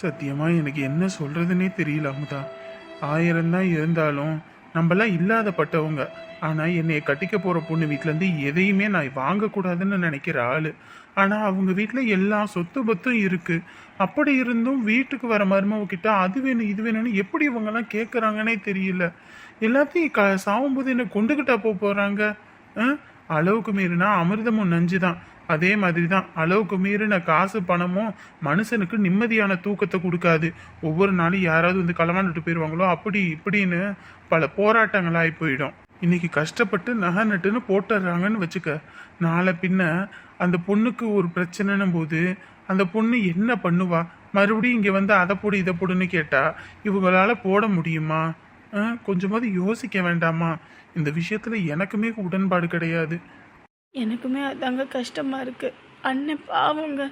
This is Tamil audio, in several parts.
சத்தியமா எனக்கு என்ன சொல்றதுன்னே தெரியல அமுதா. 1000 தான் இருந்தாலும் நம்மளாம் இல்லாதப்பட்டவங்க. ஆனா என்னைய கட்டிக்க போற பொண்ணு வீட்ல இருந்து எதையுமே நான் வாங்கக்கூடாதுன்னு நினைக்கிற ஆளு. ஆனா அவங்க வீட்ல எல்லா சொத்து பத்தும் இருக்கு. அப்படி இருந்தும் வீட்டுக்கு வர மருமவ கிட்ட அது வேணும் இது வேணும்னு எப்படி இவங்கெல்லாம் கேட்குறாங்கன்னே தெரியல. எல்லாத்தையும் சாகும்போது என்ன கொண்டுகிட்டா போறாங்க. அளவுக்கு மீறினா அமிர்தமும் நஞ்சு தான். அதே மாதிரி தான் அளவுக்கு மீறின காசு பணமும் மனுஷனுக்கு நிம்மதியான தூக்கத்தை கொடுக்காது. ஒவ்வொரு நாளும் யாராவது வந்து களவாண்டுட்டு போயிடுவாங்களோ அப்படி இப்படின்னு பல போராட்டங்களாகி போயிடும். இன்னைக்கு கஷ்டப்பட்டு நகை நட்டுன்னு போட்டுடுறாங்கன்னு வச்சுக்க, நாளை பின்ன அந்த பொண்ணுக்கு ஒரு பிரச்சனைன்னும் போது அந்த பொண்ணு என்ன பண்ணுவா? மறுபடியும் இங்கே வந்து அதை போடு இதை போடுன்னு கேட்டா இவங்களால போட முடியுமா? கொஞ்சமாவது யோசிக்க வேண்டாமா? இந்த விஷயத்துல எனக்குமே உடன்பாடு கிடையாது. எனக்குமே அதாங்க கஷ்டமாக இருக்குது. அண்ணன் பாவங்க.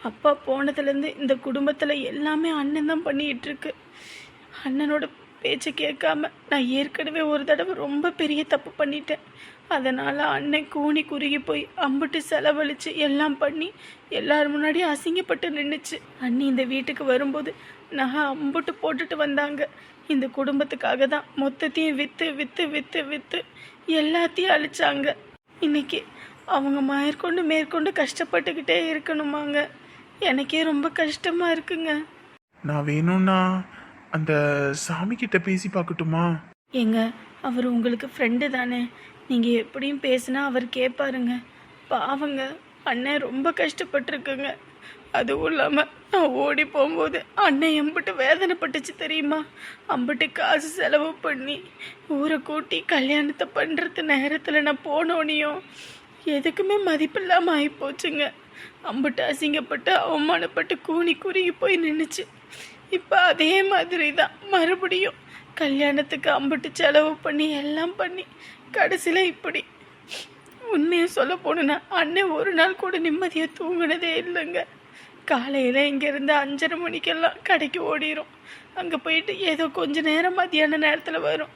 அப்பா போனதுலேருந்து இந்த குடும்பத்தில் எல்லாமே அண்ணன் தான் பண்ணிகிட்ருக்கு. அண்ணனோட பேச்சை கேட்காம நான் ஏற்கனவே ஒரு தடவை ரொம்ப பெரிய தப்பு பண்ணிட்டேன். அதனால் அண்ணன் கூனி குறுகி போய் அம்பிட்டு செலவழித்து எல்லாம் பண்ணி எல்லார் முன்னாடியும் அசிங்கப்பட்டு நின்றுச்சு. அண்ணி இந்த வீட்டுக்கு வரும்போது நான் அம்புட்டு போட்டுட்டு வந்தாங்க. இந்த குடும்பத்துக்காக தான் மொத்தத்தையும் விற்று விற்று விற்று விற்று எல்லாத்தையும் அழிச்சாங்க. இன்னைக்கு அவங்க மேற்கொண்டு கஷ்டப்பட்டுக்கிட்டே இருக்கணுமாங்க. எனக்கே ரொம்ப கஷ்டமாக இருக்குங்க. நான் வேணும்னா அந்த சாமி கிட்ட பேசி பார்க்கட்டுமா? ஏங்க, அவர் உங்களுக்கு ஃப்ரெண்டு தானே, நீங்கள் எப்படியும் பேசினா அவர் கேட்பாருங்க. பாவங்க, அண்ணன் ரொம்ப கஷ்டப்பட்டுருக்குங்க. அதுவும் இல்லாமல் நான் ஓடி போகும்போது அண்ணன் எம்பிட்டு வேதனைப்பட்டுச்சு தெரியுமா? அம்பிட்டு காசு செலவு பண்ணி ஊரை கூட்டி கல்யாணத்தை பண்ணுறது நேரத்தில் நான் போனோனையும் எதுக்குமே மதிப்பில்லாமல் ஆகிப்போச்சுங்க. அம்பிட்டு அசிங்கப்பட்டு அவமானப்பட்டு கூனி குறுகி போய் நின்றுச்சு. இப்போ அதே மாதிரி தான் மறுபடியும் கல்யாணத்துக்கு அம்பிட்டு செலவு பண்ணி எல்லாம் பண்ணி கடைசியில் இப்படி. உண்மையை சொல்ல போனோன்னா அண்ணன் ஒரு நாள் கூட நிம்மதியாக தூங்கினதே இல்லைங்க. காலையில் இங்கேருந்து 5:30 மணிக்கெல்லாம் கடைக்கு ஓடிடும். அங்கே போயிட்டு ஏதோ கொஞ்ச நேரம் மதியான நேரத்தில் வரும்.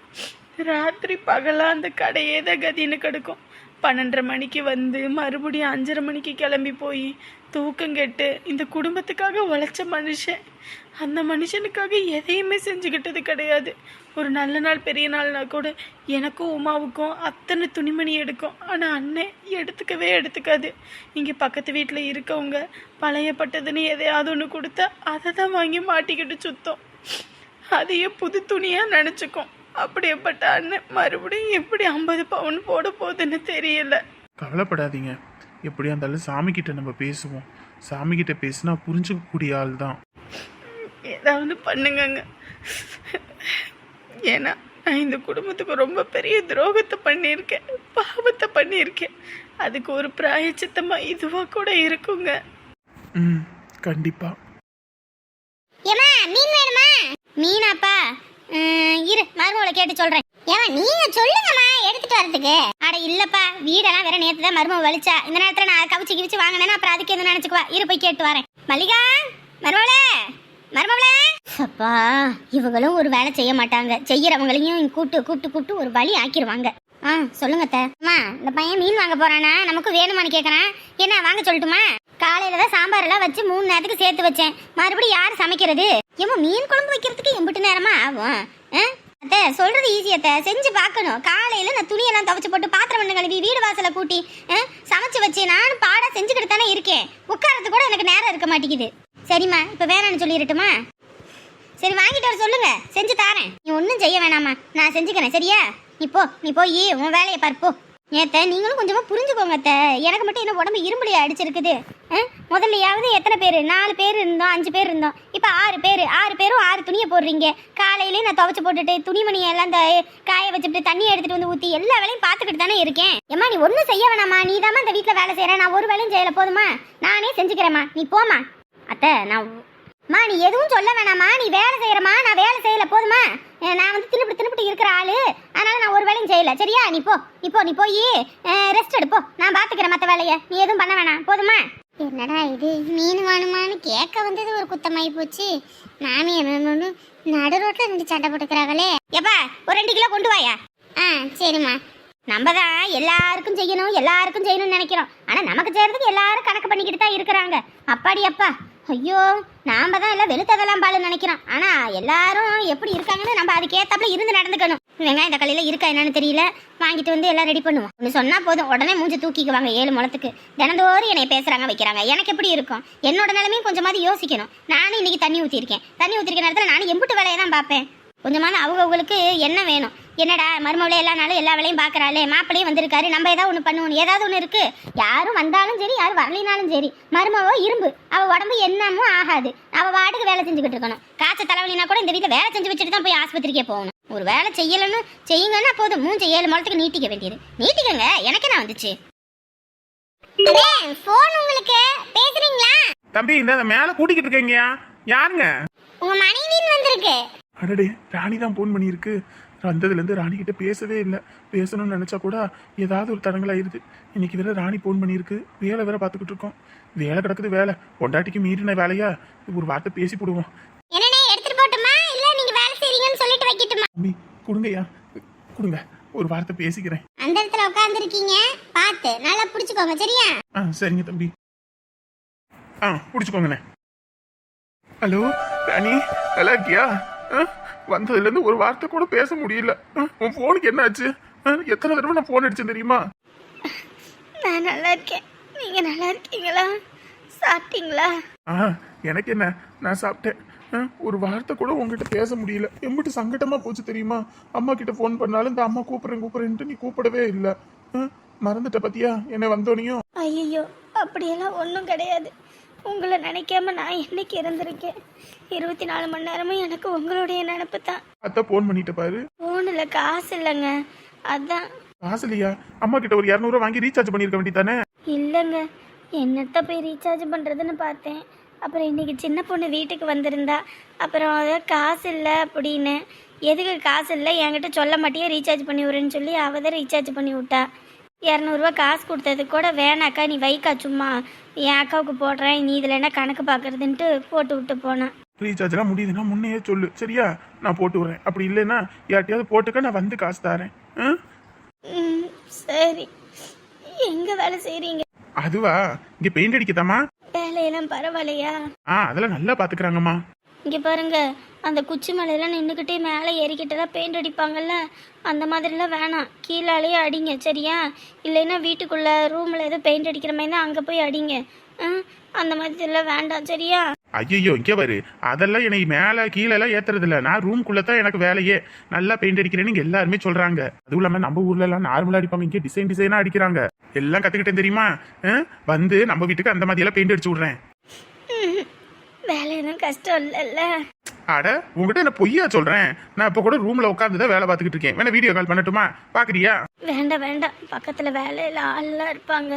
ராத்திரி பகலாக அந்த கடையே தான் கதின்னு கிடக்கும். 12:30 மணிக்கு வந்து மறுபடியும் 5:30 மணிக்கு கிளம்பி போய் தூக்கம் கெட்டு இந்த குடும்பத்துக்காக உழைச்ச மனுஷன். அந்த மனுஷனுக்காக எதையுமே செஞ்சுக்கிட்டது கிடையாது. ஒரு நல்ல நாள் பெரிய நாள்னா கூட எனக்கும் உமாவுக்கும் அத்தனை துணிமணி எடுக்கும். ஆனால் அண்ணன் எடுத்துக்காது. இங்கே பக்கத்து வீட்டில் இருக்கவங்க பழையப்பட்டதுன்னு எதையாவது ஒன்று கொடுத்தா அதை தான் வாங்கி மாட்டிக்கிட்டு சுத்தம். அதையே புது துணியாக நினச்சிக்கும். அப்படியேப்பட்ட அண்ணன் மறுபடியும் எப்படி 50 பவுன் போட போகுதுன்னு தெரியல. கவலைப்படாதீங்க, எப்படியா இருந்தாலும் சாமி கிட்ட நம்ம பேசுவோம். சாமி கிட்ட பேசினா புரிஞ்சுக்கக்கூடிய ஆள் தான். ஏதாவது பண்ணுங்கங்க. ஏன்னா நான் இந்த குடும்பத்துக்கு ரொம்ப பெரிய துரோகத்தை பண்ணியிருக்கேன், பாவத்தை பண்ணியிருக்கேன். அதுக்கு ஒரு பிராயச்சித்தமாக இதுவாக கூட இருக்குங்க. கண்டிப்பா. ஏமா மீன் வேணுமா? மீனாப்பா இரு மருமகளை கேட்டு சொல்றேன். ஏமா நீங்க சொல்லுங்கம்மா எடுத்துட்டு வரதுக்கு. அட இல்லப்பா, வீடெல்லாம் வேற நேத்து தான் மருமக வலிச்சா. இந்த நேரத்துல நான் கவிச்சு கிவிச்சு வாங்கினேன்னா அப்புறம் அதுக்கு எதுவும் நினைச்சுக்குவா. இரு போய் கேட்டு வரேன். மல்லிகா, மருமகளே மருமகளே. அப்பா, இவங்களும் ஒரு வேலை செய்ய மாட்டாங்க. செய்யறவங்களையும் கூப்பிட்டு ஒரு வழி ஆக்கிடுவாங்க. சொல்லுங்க அம்மா, இந்த பையன் மீன் வாங்க போறானா? நமக்கு வேணுமான்னு கேக்குறான். என்ன வாங்க சொல்லட்டுமா? காலையில தான் சாம்பார் எல்லாம் வச்சு 3 நேரத்துக்கு சேர்த்து வச்சேன். மறுபடியும் யார் சமைக்கிறது? ஏமா மீன் குழம்பு வைக்கிறதுக்கு எம்பிட்டு நேரமா ஆகும்? அத்தை சொல்றது ஈஸியத்தை செஞ்சு பார்க்கணும். காலையில நான் துணியெல்லாம் துவைச்சு போட்டு பாத்திரம் பண்ண கழுவி வீடு வாசலை கூட்டி சமைச்சு வச்சு நானும் பாடா செஞ்சுக்கிட்டு தானே இருக்கேன். உட்காரத்து கூட எனக்கு நேரம் இருக்க மாட்டேங்குது. சரிம்மா, இப்ப வேணான்னு சொல்லிடட்டுமா? சரி வாங்கிட்டு வர சொல்லுங்க, செஞ்சு தாரேன். நீ ஒன்றும் செய்ய வேணாமா, நான் செஞ்சுக்கிறேன். சரியா? நீ போய் உன் வேலையை பார்ப்போ. ஏத்த நீங்களும் கொஞ்சமா புரிஞ்சுக்கோங்க அத்தை. எனக்கு மட்டும் என்ன உடம்பு இரும்புலையா அடிச்சிருக்குது? முதல்லையாவது எத்தனை பேர்? 4 பேர் இருந்தோம், 5 பேர் இருந்தோம். இப்போ 6 பேர். 6 பேரும் 6 துணியை போடுறீங்க. காலையிலேயே நான் துவைச்சு போட்டுட்டு துணிமணியை எல்லாம் காய வச்சுட்டு தண்ணி எடுத்துட்டு வந்து ஊற்றி எல்லா வேலையும் பார்த்துக்கிட்டு தானே இருக்கேன். ஏம்மா நீ ஒன்றும் செய்ய வேணாமா, நீ தாம்மா இந்த வீட்டில் வேலை செய்கிறேன். நான் ஒரு வேலையும் செய்யலை, போதுமா? நானே செஞ்சுக்கிறேம்மா, நீ போமா. அத்தை நீ எதுவும் சொல்ல வேணாமா, நீ வேலை செய்யறமா, நான் வேலை செய்யல, போதுமா? நான் வந்து தின்னுபிட்டு இருக்கிற ஆளு, அதனால நான் ஒரு வேலையும் செய்யல. சரியா? நீ போய் ரெஸ்ட் எடுப்போ, நான் பாத்துக்கிறேன் மற்ற வேலையை. நீ எதுவும் பண்ண வேணாம், போதுமா? என்னடா இது, மீன் வேணுமான்னு கேட்க வந்தது ஒரு குத்தமாயி போச்சு. நானும் என்ன நடு ரோட்ல 2 சண்டை போட்டுக்கிறாங்களே. எப்பா ஒரு 2 கிலோ கொண்டு வாயா. சரிம்மா. நம்ம தான் எல்லாருக்கும் செய்யணும்னு நினைக்கிறோம். ஆனா நமக்கு செய்யறதுக்கு எல்லாரும் கணக்கு பண்ணிக்கிட்டு தான் இருக்கிறாங்க. அப்பாடி அப்பா, ஐயோ நாம தான் எல்லாம் வெளுத்ததெல்லாம் பாலுன்னு நினைக்கிறோம். ஆனா எல்லாரும் எப்படி இருக்காங்கன்னு நம்ம அதுக்கேத்தாப்புல இருந்து நடந்துக்கணும். வெங்காயம் இந்த கலையில இருக்கா என்னன்னு தெரியல, வாங்கிட்டு வந்து எல்லாம் ரெடி பண்ணுவோம். ஒன்று சொன்னா போதும் உடனே மூஞ்சி தூக்கிக்குவாங்க 7 முழத்துக்கு. தினந்தோறும் என்னை பேசுறாங்க வைக்கிறாங்க. எனக்கு எப்படி இருக்கும்? என்னோட நிலைமையும் கொஞ்சமாவது யோசிக்கணும். நானும் இன்னைக்கு தண்ணி ஊற்றிருக்க நேரத்தில் நானும் எம்புட்டு வேலையை தான் பார்ப்பேன். கொஞ்சமான அவங்களுக்கு என்ன வேணும்? என்னடா மருமவளே எல்லா நாளும் எல்லா வேலையும் பார்க்கறாளே, மாப்பிளையும் வந்திருக்காரு, நம்ம ஏதாவது ஒன்று பண்ணுவோம். ஏதாவது ஒன்று இருக்கு. யாரும் வந்தாலும் சரி யாரும் வரலினாலும் சரி, மருமவோ இரும்பு, அவ உடம்பு என்னமோ ஆகாது. அவ வாட்டுக்கு வேலை செஞ்சுக்கிட்டு இருக்கணும். காய்ச்ச தலைவலினா கூட இந்த வீட்டில் வேலை செஞ்சு வச்சுட்டு தான் போய் ஆஸ்பத்திரிக்கே போகணும். ஒரு வேலை செய்யலன்னு செய்யுங்கன்னா போதும், மூஞ்சி 7 முழத்துக்கு நீட்டிக்க வேண்டியது. நீட்டிக்கங்க, எனக்கு என்ன வந்துச்சு? போன் உங்களுக்கு பேசுறீங்களா? தம்பி இந்த மேல கூட்டிக்கிட்டு இருக்கீங்கயா, யாருங்க? உங்க மனைவின்னு வந்திருக்கு. அடடே, ராணி தான் ஃபோன் பண்ணியிருக்கு. வந்ததுலேருந்து ராணி கிட்ட பேசவே இல்லை. பேசணும்னு நினச்சா கூட ஏதாவது ஒரு தடங்களாயிருது. இன்னைக்கு வேற ராணி ஃபோன் பண்ணியிருக்கு. வேலை வேற பார்த்துக்கிட்டு இருக்கோம். வேலை கிடக்குது வேலை. பொண்டாட்டிக்கு மீறின வேலையா? ஒரு வார்த்தை பேசி போடுவோம். என்னண்ணே எடுத்துட்டு போட்டுமா இல்ல நீங்க வேலை செய்றீங்கன்னு சொல்லிட்டு வைக்கட்டுமா? தம்பி கொடுங்கய்யா, கொடுங்க, ஒரு வார்த்தை பேசிக்கிறேன். அந்த இடத்துல உட்கார்ந்துருக்கீங்க, பார்த்து நல்லா புடிச்சுக்கோங்க சரியா? சரிங்க தம்பி. பிடிச்சிக்கோங்கண்ணே. ஹலோ ராணி, நல்லா இருக்கியா? வந்ததுலேருந்து ஒரு வார்த்தை கூட பேச முடியல. உன் ஃபோனுக்கு என்ன ஆச்சு? எத்தனை தடவை நான் ஃபோன் அடிச்சேன் தெரியுமா? நான் நல்லா இருக்கேன். நீங்கள் நல்லா இருக்கீங்களா? சாப்பிட்டீங்களா? எனக்கு என்ன, நான் சாப்பிட்டேன். ஒரு வார்த்தை கூட உங்ககிட்ட பேச முடியல. எம்பிட்டு சங்கடமா போச்சு தெரியுமா? அம்மா கிட்ட ஃபோன் பண்ணாலும் இந்த அம்மா கூப்பிடுறேன்ட்டு நீ கூப்பிடவே இல்லை. மறந்துட்ட பத்தியா என்னை வந்தோனையும்? ஐயோ அப்படியெல்லாம் ஒன்றும் கிடையாது. உங்களை நினைக்காம நான் என்னைக்கு இருந்திருக்கேன்? 24 மணி நேரமும் எனக்கு உங்களுடைய நினப்பு தான். அத்தை ஃபோன் பண்ணிட்டு பாரு. ஃபோனில் காசு இல்லைங்க, அதான். காசு இல்லையா? அம்மா கிட்ட ஒரு 200 ரூபா வாங்கி ரீசார்ஜ் பண்ணிருக்க வேண்டியதானே? இல்லைங்க, என்னத்த போய் ரீசார்ஜ் பண்ணுறதுன்னு பார்த்தேன். அப்புறம் இன்னைக்கு சின்ன பொண்ணு வீட்டுக்கு வந்திருந்தா. அப்புறம் அதான் காசு இல்லை அப்படின்னு. எதுக்கு காசு இல்லை என்கிட்ட சொல்ல மாட்டியே, ரீசார்ஜ் பண்ணி விடுறேன்னு சொல்லி அவள் தான் ரீசார்ஜ் பண்ணி விட்டா. 200 ரூபா காசு கொடுத்தது கூட வேணாக்கா, நீ வைக்கா, சும்மா என் அக்காவுக்கு போடுறேன், நீ இதில் என்ன கணக்கு பார்க்குறதுன்ட்டு போட்டு விட்டு போனேன். ரீசார்ஜ்லாம் முடியுதுன்னா முன்னையே சொல்லு சரியா? நான் போட்டு விடுறேன். அப்படி இல்லைன்னா யார்ட்டையாவது போட்டுக்க, நான் வந்து காசு தரேன். சரி. எங்கே வேலை செய்கிறீங்க? அதுவா, இங்கே பெயிண்ட் அடிக்கதாமா? வேலையெல்லாம் பரவாயில்லையா? அதெல்லாம் நல்லா பார்த்துக்கிறாங்கம்மா. இங்கே பாருங்க, அந்த குச்சி மலையெல்லாம் நின்றுக்கிட்டே மேலே ஏறிக்கிட்டெல்லாம் பெயிண்ட் அடிப்பாங்கல்ல, அந்த மாதிரிலாம் வேணாம். கீழாலேயே அடிங்க சரியா? இல்லைன்னா வீட்டுக்குள்ளே ரூமில் ஏதோ பெயிண்ட் அடிக்கிற மாதிரி தான் அங்கே போய் அடிங்க. அந்த மாதிரிலாம் வேண்டாம் சரியா? ஐயோ இங்கே பாரு, அதெல்லாம் எனக்கு மேலே கீழெல்லாம் ஏத்துறது இல்லை. நான் ரூம்குள்ளே தான் எனக்கு வேலையே. நல்லா பெயிண்ட் அடிக்கிறேன்னு இங்கே எல்லாருமே சொல்கிறாங்க. அதுவும் இல்லாமல் நம்ம ஊர்ல எல்லாம் நார்மலாக அடிப்பாங்க, இங்கே டிசைனாக அடிக்கிறாங்க. எல்லாம் கற்றுக்கிட்டேன் தெரியுமா? வந்து நம்ம வீட்டுக்கு அந்த மாதிரியெல்லாம் பெயிண்ட் அடிச்சு விட்றேன். வேலை எதுவும் கஷ்டம் இல்லைல்ல? அட உங்ககிட்ட என்ன பொய்யா சொல்றேன்? நான் இப்போ கூட ரூம்ல உட்காந்துதான் வேலை பார்த்துக்கிட்டு இருக்கேன். வேணா வீடியோ கால் பண்ணட்டுமா? பாக்குறியா? வேண்டாம் வேண்டாம், பக்கத்துல வேலையில ஆள்லாம் இருப்பாங்க,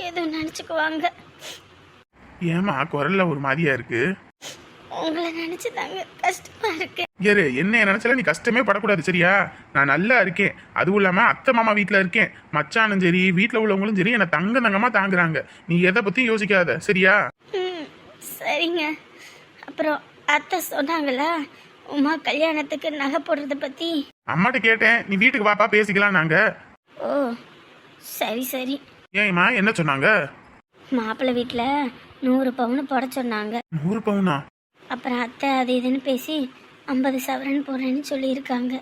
எதுவும் நினைச்சுக்குவாங்க. ஏமா குரல்ல ஒரு மாதிரியா இருக்கு? உங்களை நினைச்சுதாங்க கஷ்டமா இருக்கு. ஏறு, என்ன நினைச்சாலும் நீ கஷ்டமே படக்கூடாது சரியா? நான் நல்லா இருக்கேன். அதுவும் இல்லாம அத்தை மாமா வீட்டுல இருக்கேன். மச்சானும் சரி வீட்டுல உள்ளவங்களும் சரி என்னை தங்கமா தாங்குறாங்க. நீ எதை பத்தியும் யோசிக்காத சரியா? சரிங்க. அப்புறம் அத்தை சொன்னாங்களா உமா கல்யாணத்துக்கு நகை போடுறத பத்தி? அம்மாட்ட கேட்டேன். நீ வீட்டுக்கு வாப்பா பேசிக்கலாம் நாங்க. ஓ சரி சரி. ஏம்மா என்ன சொன்னாங்க? மாப்பிள்ளை வீட்டுல 100 பவுன் போட சொன்னாங்க. 100 பவுனா? அப்புறம் அத்தை அது இதுன்னு பேசி 50 சவரன் போடுறேன்னு சொல்லியிருக்காங்க.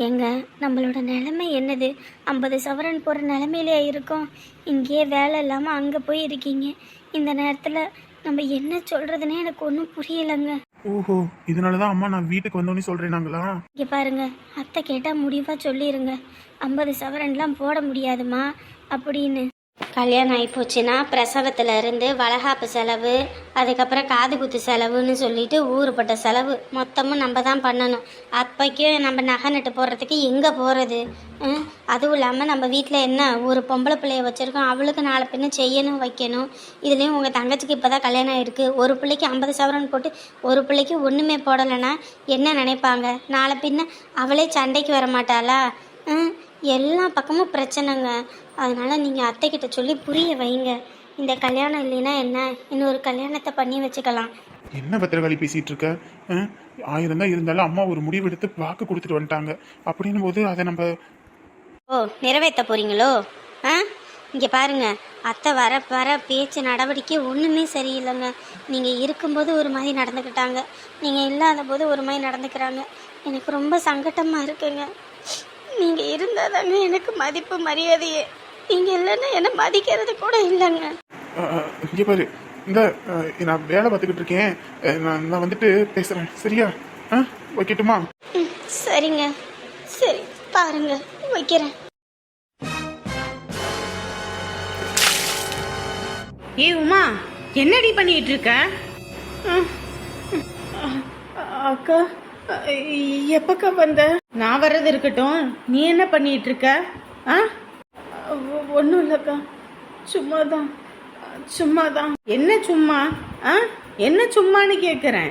ஏங்க நம்மளோட நிலைமை என்னது? 50 சவரன் போடுற நிலைமையிலே இருக்கோம். இங்கேயே வேலை இல்லாமல் அங்கே போய் இருக்கீங்க. இந்த நேரத்தில் நம்ம என்ன சொல்கிறதுனே எனக்கு ஒன்றும் புரியலைங்க. ஓஹோ, இதனாலதான் அம்மா நான் வீட்டுக்கு வந்தோன்னு சொல்றேனாங்களா? இங்கே பாருங்க, அத்தை கேட்டால் முடிவாக சொல்லிடுங்க. 50 சவரன்லாம் போட முடியாதுமா அப்படின்னு. கல்யாணம் ஆகிப்போச்சுன்னா பிரசவத்தில் இருந்து வளகாப்பு செலவு, அதுக்கப்புறம் காது குத்து செலவுன்னு சொல்லிட்டு ஊருப்பட்ட செலவு மொத்தமும் நம்ம தான் பண்ணணும். அப்போக்கும் நம்ம நகை நட்டு போடுறதுக்கு எங்கே போகிறது? அதுவும் இல்லாமல் நம்ம வீட்டில் என்ன ஒரு பொம்பளை பிள்ளைய வச்சுருக்கோம், அவளுக்கு 4 பின்ன செய்யணும் வைக்கணும். இதுலேயும் உங்கள் தங்கச்சிக்கு இப்போ தான் கல்யாணம் ஆகிருக்கு. ஒரு பிள்ளைக்கு 50 சவரன் போட்டு ஒரு பிள்ளைக்கு ஒன்றுமே போடலைன்னா என்ன நினைப்பாங்க? 4 பின்ன அவளே சண்டைக்கு வர மாட்டாளா? எல்லா பக்கமும் பிரச்சனைங்க. அதனால் நீங்கள் அத்தைக்கிட்ட சொல்லி புரிய வைங்க. இந்த கல்யாணம் இல்லைன்னா என்ன, இன்னொரு கல்யாணத்தை பண்ணி வச்சுக்கலாம். என்ன பத்திரகாளி பேசிகிட்டு இருக்க? 1000 தான் இருந்தாலும் அம்மா ஒரு முடிவு எடுத்து வாக்கு கொடுத்துட்டு வந்துட்டாங்க. அப்படின்னும் போது அதை நம்ம நிறைவேற்ற போகிறீங்களோ? இங்கே பாருங்க, அத்தை வர வர பேச்சு நடவடிக்கை ஒன்றுமே சரியில்லைங்க. நீங்கள் இருக்கும்போது ஒரு மாதிரி நடந்துக்கிட்டாங்க, நீங்கள் இல்லாத போது ஒரு மாதிரி நடந்துக்கிறாங்க. எனக்கு ரொம்ப சங்கட்டமாக இருக்குங்க. நீங்கள் இருந்தால் தாங்க எனக்கு மதிப்பு மரியாதையே. நீங்கள் இல்லைன்னா என்னை மதிக்கிறது கூட இல்லைங்க. இங்கே பாரு, இந்த நான் வேலை பார்த்துக்கிட்டு இருக்கேன். நான் வந்துட்டு பேசுகிறேன், சரியா? வைக்கட்டுமா? சரிங்க, சரி பாருங்க, வைக்கிறேன். ஏய் உமா, என்னடி பண்ணிட்டு இருக்க? அக்கா, எப்பக்கா வந்த? நான் வர்றது இருக்கட்டும், நீ என்ன பண்ணிட்டு இருக்க? ஒன்றும் இல்லைக்கா, சும்மாதான். என்ன சும்மா? என்ன சும்மான்னு கேட்குறேன்.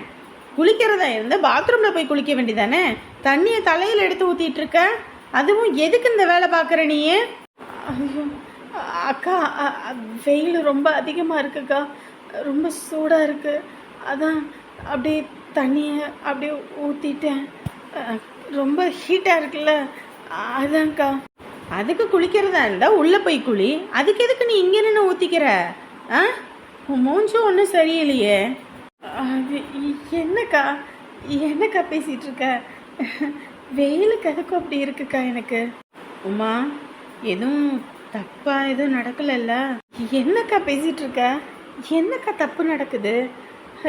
குளிக்கிறதா இருந்தா பாத்ரூம்ல போய் குளிக்க வேண்டியதானே? தண்ணியை தலையில் எடுத்து ஊத்திட்டு இருக்க. அதுவும் எதுக்கு இந்த வேலை பார்க்குற நீ? ஐயோ அக்கா, வெயில் ரொம்ப அதிகமாக இருக்குக்கா, ரொம்ப சூடாக இருக்கு. அதான் அப்படியே தண்ணியை அப்படியே ஊற்றிட்டேன். ரொம்ப ஹீட்டாக இருக்குல்ல, அதான்க்கா. அதுக்கு குளிக்கிறதா இருந்தா உள்ளே போய் குளி. அதுக்கு எதுக்கு நீ இங்கே நின்று ஊற்றிக்கிற? மூஞ்சும் ஒன்றும் சரியில்லையே. அது என்னக்கா பேசிகிட்டு இருக்க? வெயிலுக்கு அதுக்கும் அப்படி இருக்குக்கா எனக்கு. உமா, எதுவும் தப்பா எதுவும் நடக்கலைல்ல? என்னக்கா பேசிகிட்டு இருக்க? என்னக்கா தப்பு நடக்குது?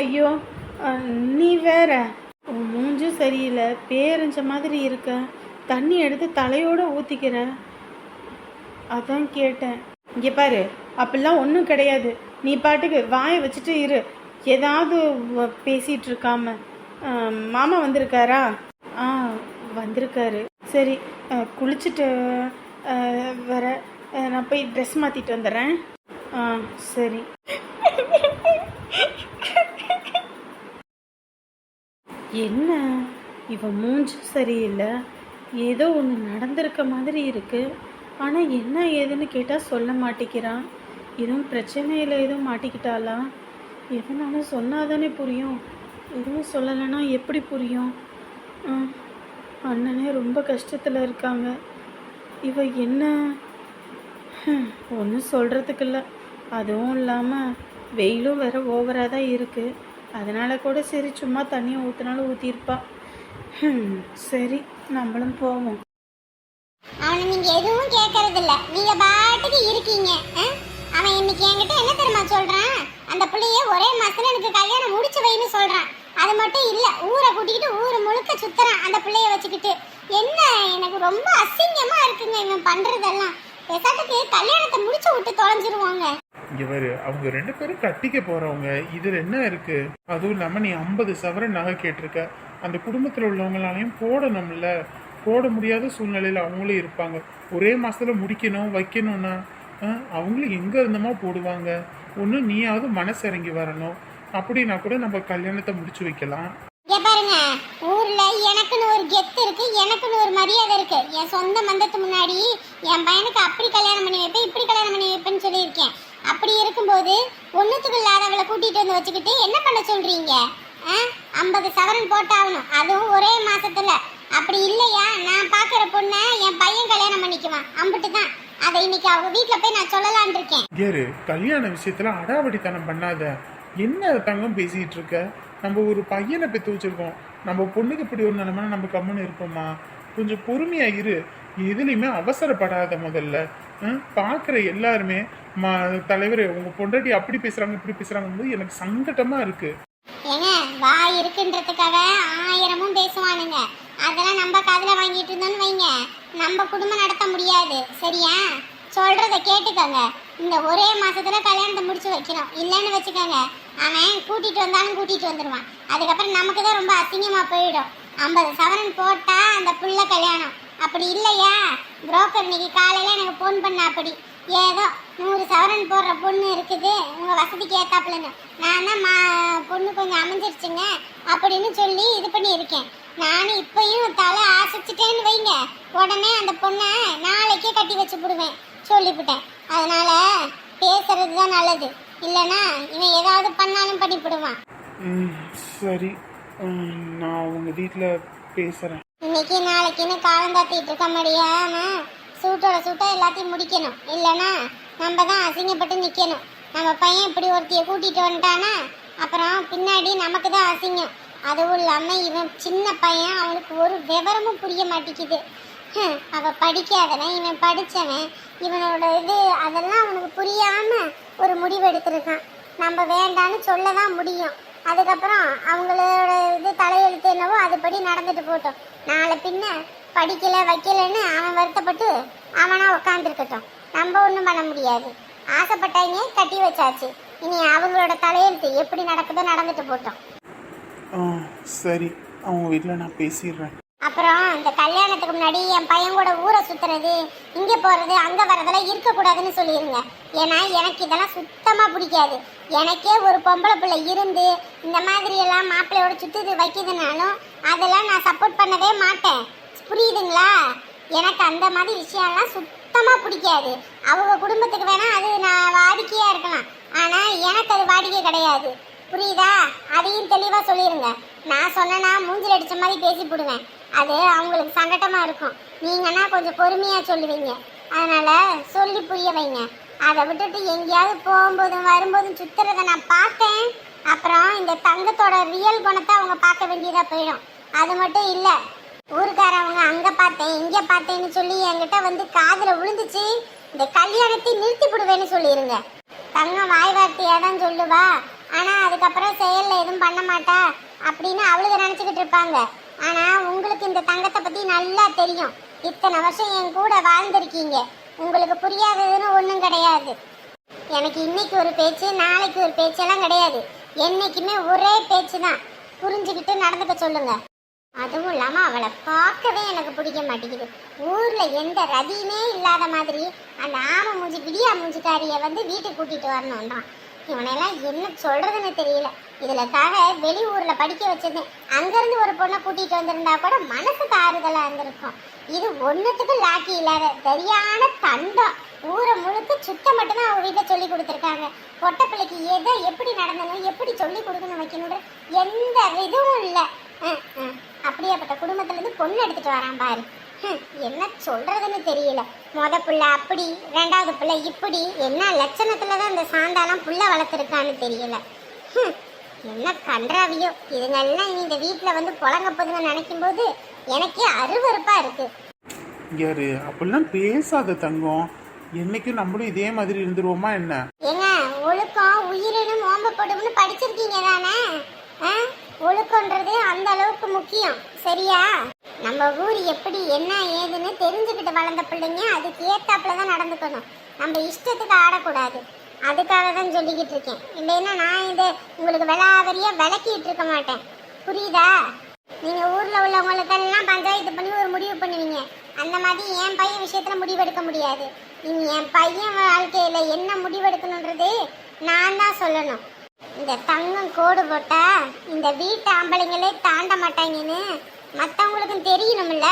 ஐயோ, நீ வேற. மூஞ்சும் சரியில்லை, பேரஞ்ச மாதிரி இருக்க, தண்ணி எடுத்து தலையோடு ஊற்றிக்கிற. அதான் கேட்டேன். இங்கே பாரு, அப்படிலாம் ஒன்றும் கிடையாது. நீ பாட்டுக்கு வாயை வச்சுட்டு இரு, ஏதாவது பேசிகிட்டு இருக்காம. மாமா வந்திருக்காரா? வந்திருக்காரு. சரி, குளிச்சுட்டு வர நான் போய் ட்ரெஸ் மாற்றிட்டு வந்துடுறேன். சரி. என்ன இவ மூஞ்சி சரியில்லை, ஏதோ ஒன்று நடந்திருக்க மாதிரி இருக்கு. ஆனால் என்ன ஏதுன்னு கேட்டால் சொல்ல மாட்டேங்கிறான். எதுவும் பிரச்சனையில் எதுவும் மாட்டிக்கிட்டாளா? எதுனாலும் சொன்னாதானே புரியும், எதுவும் சொல்லலைன்னா எப்படி புரியும்? அண்ணனே ரொம்ப கஷ்டத்தில் இருக்காங்க. இவ என்ன ஒன்றும் சொல்கிறதுக்கு இல்லை. அதுவும் இல்லாமல் வெயிலும் வேற ஓவராக தான் இருக்குது. அதனால் கூட சரி சும்மா தண்ணியை ஊற்றினாலும் ஊற்றிருப்பா. சரி, நம்மளும் போவோம். அவனை நீங்க எதுவும் கேட்கறது இல்ல, நீங்க பாட்டுக்கு இருக்கீங்க. அவன் இன்னைக்கு என்கிட்ட என்ன தெரியுமா சொல்றான்? அந்த பிள்ளைய ஒரே மாசத்துல எனக்கு கல்யாணம் முடிச்சு வைன்னு சொல்றான். அது மட்டும் இல்ல, ஊரை கூட்டிக்கிட்டு ஊரு முழுக்க சுத்துறான் அந்த பிள்ளைய வச்சுக்கிட்டு. என்ன, எனக்கு ரொம்ப அசிங்கமா இருக்குங்க இவன் பண்றதெல்லாம். பேசாட்டுக்கு கல்யாணத்தை முடிச்சு விட்டு தொலைஞ்சிருவாங்க. இவரு அவங்க 2 பேரும் கட்டிக்க போறவங்க, இதுல என்ன இருக்கு? அதுவும் இல்லாம நீ 50 சவரன் நகை கேட்டிருக்க. அந்த குடும்பத்துல உள்ளவங்களாலையும் போடணும்ல. போட முடியாத சூழ்நிலையில அவங்களும் இருப்பாங்க. ஒரே மாசத்துல முடிக்கணும் வைக்கணும்னா அவங்களும் எங்க இருந்தமா போடுவாங்க? ஒண்ணு நீயாவது மனசு இறங்கி வரணும். அப்படின்னா கூட நம்ம கல்யாணத்தை முடிச்சு வைக்கலாம். பாருங்க, ஊர்ல எனக்குன்னு ஒரு கெத்து இருக்கு, எனக்குன்னு ஒரு மரியாதை இருக்கு. என் சொந்த மந்தத்து முன்னாடி என் பையனுக்கு அப்படி கல்யாணம் பண்ணி வைப்பேன், இப்படி கல்யாணம் பண்ணி வைப்பேன்னு சொல்லியிருக்கேன். அப்படி இருக்கும்போது ஒண்ணுத்துக்கு இல்லாதவளை கூட்டிட்டு வந்து வச்சுக்கிட்டு என்ன பண்ண சொல்றீங்க? 50 சவரன் போட்டாகணும், அதுவும் ஒரே மாசத்துல. அப்படி இல்லையா, நான் பாக்குற பொண்ணை என் பையன் கல்யாணம் பண்ணிக்குவான், அம்பிட்டு தான். அதை இன்னைக்கு அவங்க வீட்டுல போய் நான் சொல்லலான் இருக்கேன். ஏறு, கல்யாண விஷயத்துல அடாவடித்தனம் பண்ணாத. என்ன தங்கம் பேசிட்டு இருக்க? நம்ம ஒரு பையனை பெற்று வச்சிருக்கோம். நம்ம பொண்ணுக்கு இப்படி ஒரு நிலைமை நம்ம கம்முன்னு இருப்போமா? கொஞ்சம் பொறுமையா இரு. எதுலையுமே அவசரப்படாத. முதல்ல பாக்குற எல்லாருமே தலைவர் உங்க பொண்டாட்டி அப்படி பேசுறாங்க இப்படி பேசுறாங்க போது எனக்கு சங்கட்டமா இருக்கு. ஏங்க, வாய் இருக்குன்றதுக்காக 1000 பேசுவானுங்க. அதெல்லாம் நம்ம காதுல வாங்கிட்டு இருந்தோம்னு வைங்க, நம்ம குடும்பம் நடத்த முடியாது. சரியா? சொல்றத கேட்டுக்கோங்க. இந்த ஒரே மாசத்துல கல்யாணத்தை முடிச்சு வைக்கணும். இல்லைன்னு வச்சுக்கோங்க, அவன் கூட்டிட்டு வந்தாலும் கூட்டிட்டு வந்துடுவான். அதுக்கப்புறம் நமக்கு தான் ரொம்ப அசிங்கமா போயிடும். 50 சவரன் போட்டா அந்த புள்ள கல்யாணம். அப்படி இல்லையா, புரோக்கர் இன்னைக்கு காலையில எனக்கு ஃபோன் பண்ண, அப்படி ஏதோ 100 சவரன் போடுற பொண்ணு இருக்குது உங்க வசதிக்கு ஏத்தாப்புலன்னு. நான் தான் பொண்ணு கொஞ்சம் அமைஞ்சிருச்சுங்க அப்படின்னு சொல்லி இது பண்ணி இருக்கேன். நானும் இப்பயும் தலை ஆசைச்சிட்டேன்னு வைங்க, உடனே அந்த பொண்ணை நாளைக்கே கட்டி வச்சு போடுவேன் சொல்லிவிட்டேன். அதனால பேசுறது தான் நல்லது, இல்லைன்னா இவன் ஏதாவது பண்ணாலும் பண்ணிவிடுவான். சரி, நான் உங்க வீட்டில் பேசுறேன். இன்னைக்கு நாளைக்குன்னு காலம் தாத்திட்டு இருக்க முடியாம சூட்டோட சூட்டை எல்லாத்தையும் முடிக்கணும். இல்லைன்னா நம்ம தான் அசிங்கப்பட்டு நிற்கணும். நம்ம பையன் இப்படி ஒருத்தியை கூட்டிகிட்டு வந்துட்டானா அப்புறம் பின்னாடி நமக்கு தான் அசிங்கம். அதுவும் இல்லாமல் இவன் சின்ன பையன், அவனுக்கு ஒரு விவரமும் புரிய மாட்டேங்குது. அவள் படிக்காதவன், இவன் படித்தவன். இவனோட இது அதெல்லாம் அவனுக்கு புரியாமல் ஒரு முடிவு எடுத்திருக்கான். நம்ம வேண்டான்னு சொல்ல தான் முடியும். அதுக்கப்புறம் அவங்களோட இது தலையெழுத்து என்னவோ அதுபடி நடந்துட்டு போட்டோம். நாளை பின்ன படிக்கலை வைக்கலைன்னு அவன் வருத்தப்பட்டு அவனா உட்காந்துருக்கட்டும். நம்ம ஒன்றும் பண்ண முடியாது. ஆசைப்பட்டாங்க, கட்டி வச்சாச்சு. இனி அவங்களோட தலையெழுத்து எப்படி நடக்குதோ நடந்துட்டு போட்டோம். சரி, அவங்க வீட்டில் நான் பேசிடுறேன். அப்புறம் இந்த கல்யாணத்துக்கு முன்னாடி என் பையன் கூட ஊரை சுத்துறது, இங்க போறது, அங்க வர்றதெல்லாம் இருக்கக்கூடாதுன்னு சொல்லிடுங்க. ஏன்னா எனக்கு இதெல்லாம் சுத்தமா பிடிக்காது. எனக்கே ஒரு பொம்பளை பிள்ளை இருந்து இந்த மாதிரி எல்லாம் மாப்பிள்ளையோட சுத்துது வைக்குதுனாலும் அதெல்லாம் நான் சப்போர்ட் பண்ணவே மாட்டேன். புரியுதுங்களா? எனக்கு அந்த மாதிரி விஷயம்லாம் சுத்தமா பிடிக்காது. அவங்க குடும்பத்துக்கு வேணா அது நான் வாடிக்கையா இருக்கலாம், ஆனா எனக்கு அது வாடிக்கை கிடையாது. புரியுதா? அதையும் தெளிவா சொல்லிடுங்க. நான் சொன்னா மூஞ்சில் அடிச்ச மாதிரி பேசி போடுவேன். அது அவங்களுக்கு சங்கட்டமா இருக்கும். நீங்கன்னா கொஞ்சம் பொறுமையா சொல்லுவீங்க. அதனால சொல்லி புரிய வைங்க. அதை விட்டுட்டு எங்கேயாவது போகும்போதும் வரும்போதும் சுத்துறத நான் பார்த்தேன். அப்புறம் இந்த தங்கத்தோட ரியல் குணத்தை அவங்க பார்க்க வேண்டியதா போயிடும். அது மட்டும் இல்ல, ஊருக்காரவங்க அங்க பார்த்தேன் இங்க பார்த்தேன்னு சொல்லி என்கிட்ட வந்து காதுல விழுந்துச்சு, இந்த கல்யாணத்தை நிறுத்தி விடுவேன்னு சொல்லிடுங்க. தங்கம் வாய் வார்த்தையா தான் சொல்லுவா, ஆனா அதுக்கப்புறம் செயல்ல எதுவும் பண்ண மாட்டா அப்படின்னு அவளுக்கு நினைச்சுக்கிட்டு இருப்பாங்க. ஆனா உங்களுக்கு இந்த தங்கத்தை பத்தி நல்லா தெரியும். இத்தனை வருஷம் என் கூட வாழ்ந்திருக்கீங்க. உங்களுக்கு புரியாததுன்னு ஒன்றும் கிடையாது. எனக்கு இன்னைக்கு ஒரு பேச்சு நாளைக்கு ஒரு பேச்செல்லாம் கிடையாது. என்னைக்குமே ஒரே பேச்சு தான். புரிஞ்சுக்கிட்டு நடந்துக்க சொல்லுங்க. அதுவும் இல்லாம அவளை பார்க்கவே எனக்கு பிடிக்க மாட்டேங்குது. ஊர்ல எந்த ரதியுமே இல்லாத மாதிரி அந்த ஆம மூஞ்சி விடியா மூஞ்சிக்காரிய வந்து வீட்டுக்கு கூட்டிட்டு வரணும்ன்றான். இவனெல்லாம் என்ன சொல்றதுன்னு தெரியல. இதுலக்காக வெளியூர்ல படிக்க வச்சிருந்தேன். அங்கிருந்து ஒரு பொண்ணை கூட்டிட்டு வந்திருந்தா கூட மனசுக்கு ஆறுதலா இருந்திருக்கும். இது ஒன்னுத்துக்கு லாக்கி இல்லாத சரியான தண்டம். ஊரை முழுக்க சுத்தம் மட்டும்தான் அவங்க வீட்டை சொல்லி கொடுத்துருக்காங்க. பொட்டை பிள்ளைக்கு எதை எப்படி நடந்தணும், எப்படி சொல்லி கொடுக்கணும், வைக்கணுன்ற எந்த இதுவும் இல்லை. அப்படியேப்பட்ட குடும்பத்துல இருந்து பொண்ணு எடுத்துட்டு வரான் பாரு. என்ன சொல்றதுன்னு தெரியல. முத புள்ள அப்படி, ரெண்டாவது புள்ள இப்படி, என்ன லட்சணத்துலதான் இந்த சாந்தாலாம் புள்ள வளர்த்துருக்கான்னு தெரியல. என்ன கன்றாவியோ இதுங்கெல்லாம் இனி இந்த வீட்டுல வந்து புழங்க போதுங்க நினைக்கும் போது எனக்கே அருவருப்பா இருக்கு. யாரு அப்படிலாம் பேசாத தங்கம். என்னைக்கும் நம்மளும் இதே மாதிரி இருந்துருவோமா என்ன? ஏங்க, ஒழுக்கம் உயிரினும் ஓம்பப்படும்னு படிச்சிருக்கீங்க தானே? ஒழுக்கம்ன்றது அந்த அளவுக்கு முக்கியம். சரியா? நம்ம ஊர் எப்படி என்ன ஏதுன்னு தெரிஞ்சுக்கிட்டு வளர்ந்த பிள்ளைங்க அதுக்கு ஏத்தாப்புலதான் நடந்துக்கணும். நம்ம இஷ்டத்துக்கு ஆடக்கூடாது. அதுக்காக தான் சொல்லிக்கிட்டு இருக்கேன். இல்லைன்னா நான் இதை உங்களுக்கு விளாவரியா விளக்கிட்டு இருக்க மாட்டேன். புரியுதா? நீங்க ஊர்ல உள்ளவங்களுக்கெல்லாம் பஞ்சாயத்து பண்ணி ஒரு முடிவு பண்ணுவீங்க. அந்த மாதிரி என் பையன் விஷயத்துல முடிவெடுக்க முடியாது. நீங்க என் பையன் வாழ்க்கையில என்ன முடிவெடுக்கணுன்றது நான் தான் சொல்லணும். இந்த தங்கம் கோடு போட்டா இந்த வீட்டு ஆம்பளைங்களே தாண்ட மாட்டாங்கன்னு மற்றவங்களுக்கும் தெரியணும்ல.